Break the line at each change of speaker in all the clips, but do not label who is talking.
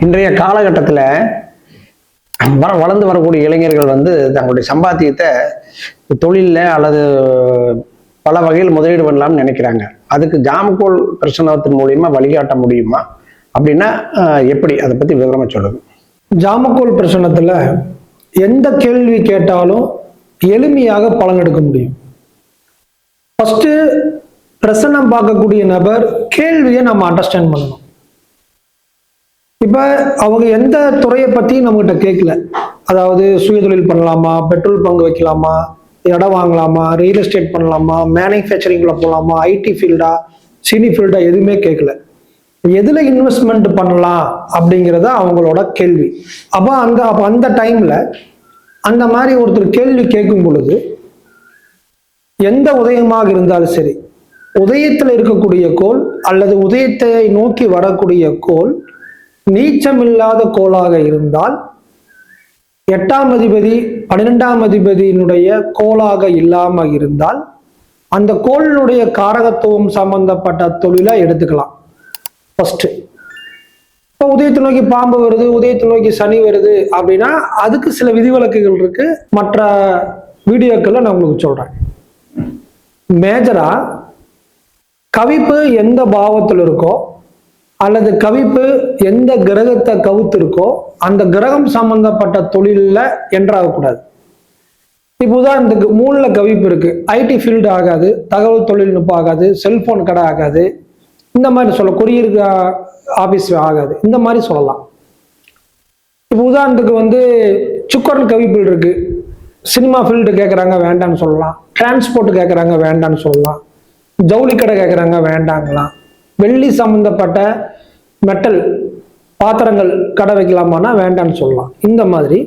இன்றைய காலகட்டத்தில் வளர்ந்து வரக்கூடிய இளைஞர்கள் வந்து தங்களுடைய சம்பாத்தியத்தை தொழிலில் அல்லது பல வகையில் முதலீடு பண்ணலாம்னு நினைக்கிறாங்க. அதுக்கு ஜாமக்கோல் பிரசனத்தின் மூலியமா வழிகாட்ட முடியுமா? அப்படின்னா எப்படி, அதை பத்தி விவரமா சொல்லுங்க.
ஜாமக்கோல் பிரசனத்துல எந்த கேள்வி கேட்டாலும் எளிமையாக பலன் எடுக்க முடியும். ஃபர்ஸ்ட் பிரசனம் பார்க்கக்கூடிய நபர் கேள்வியை நம்ம அண்டர்ஸ்டாண்ட் பண்ணணும். இப்ப அவங்க எந்த துறையை பத்தி நம்மகிட்ட கேட்கல, அதாவது சுயதொழில் பண்ணலாமா, பெட்ரோல் பங்கு வைக்கலாமா, இடம் வாங்கலாமா, ரியல் எஸ்டேட் பண்ணலாமா, மேனுஃபேக்சரிங்ல போகலாமா, ஐடி ஃபீல்டா, சினி ஃபீல்டா, எதுவுமே கேட்கல. எதுல இன்வெஸ்ட்மெண்ட் பண்ணலாம் அப்படிங்கிறத அவங்களோட கேள்வி. அப்ப அந்த டைம்ல அந்த மாதிரி ஒருத்தர் கேள்வி கேட்கும் பொழுது எந்த உதயமாக இருந்தாலும் சரி, உதயத்தில் இருக்கக்கூடிய கோள் அல்லது உதயத்தை நோக்கி வரக்கூடிய கோள் நீச்சமில்லாத கோளாக இருந்தால், 8ஆம் அதிபதி 12ஆம் அதிபதியினுடைய கோளாக இல்லாம இருந்தால், அந்த கோளினுடைய காரகத்துவம் சம்பந்தப்பட்ட தொழிலை எடுத்துக்கலாம். ஃபர்ஸ்ட் இப்போ உதயத்தை நோக்கி பாம்பு வருது, உதயத்தை நோக்கி சனி வருது அப்படின்னா அதுக்கு சில விதிவிலக்குகள் இருக்கு. மற்ற வீடியோக்களை நான் உங்களுக்கு சொல்றேன். மேஜரா கவிப்பு எந்த பாவத்தில் இருக்கோ அல்லது கவிப்பு எந்த கிரகத்தை கவுத்து இருக்கோ அந்த கிரகம் சம்பந்தப்பட்ட தொழிலில் என்றாகக்கூடாது. இப்போ உதாரணத்துக்கு 3ல கவிப்பு இருக்கு, ஐடி ஃபீல்டு ஆகாது, தகவல் தொழில்நுட்பம் ஆகாது, செல்போன் கடை ஆகாது, இந்த மாதிரி சொல்ல, கொரியர் ஆபீஸ் ஆகாது, இந்த மாதிரி சொல்லலாம். இப்போ உதாரணத்துக்கு வந்து சுக்கரன் கவிப்பில் இருக்கு, சினிமா ஃபீல்டு கேட்குறாங்க வேண்டான்னு சொல்லலாம், டிரான்ஸ்போர்ட் கேட்குறாங்க வேண்டான்னு சொல்லலாம், ஜவுளி கடை கேட்குறாங்க வேண்டாங்களாம், வெள்ளி சம்பந்தப்பட்ட மெட்டல் பாத்திரங்கள் கடை வைக்கலாமான்னா வேண்டான்னு சொல்லலாம். இந்த மாதிரி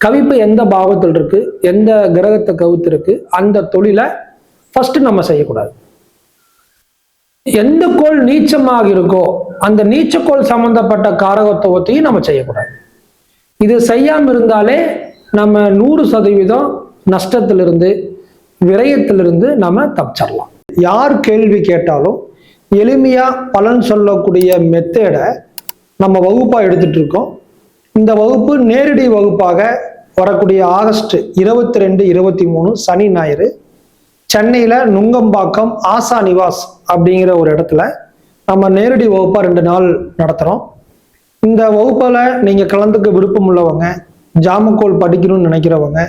கவிப்பு எந்த பாவத்தில் இருக்கு, எந்த கிரகத்தை கவுத்து இருக்கு, அந்த தொழிலை ஃபர்ஸ்ட் நம்ம செய்யக்கூடாது. எந்த கோள் நீச்சமாக இருக்கோ அந்த நீச்சக்கோள் சம்பந்தப்பட்ட காரகத்துவத்தையும் நம்ம செய்யக்கூடாது. இது செய்யாம இருந்தாலே நம்ம 100% நஷ்டத்திலிருந்து விரயத்திலிருந்து நம்ம தப்பிச்சிடலாம். யார் கேள்வி கேட்டாலும் எளிமையா பலன் சொல்லக்கூடிய மெத்தேடை நம்ம வகுப்பா எடுத்துட்டு இருக்கோம். இந்த வகுப்பு நேரடி வகுப்பாக வரக்கூடிய ஆகஸ்ட் 22, 23 சனி ஞாயிறு சென்னையில நுங்கம்பாக்கம் ஆசா நிவாஸ் அப்படிங்கிற ஒரு இடத்துல நம்ம நேரடி வகுப்பா 2 நாள் நடத்துறோம். இந்த வகுப்புல நீங்க கலந்துக்க விருப்பம் உள்ளவங்க, ஜாமக்கோல் படிக்கணும்னு நினைக்கிறவங்க,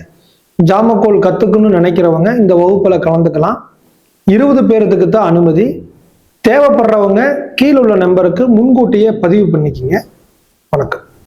ஜாமக்கோல் கத்துக்கணும்னு நினைக்கிறவங்க இந்த வகுப்புல கலந்துக்கலாம். 20 பேருக்கு தான் அனுமதி. தேவைப்படுறவங்க கீழே உள்ள நம்பருக்கு முன்கூட்டியே பதிவு பண்ணிக்கிங்க. வணக்கம்.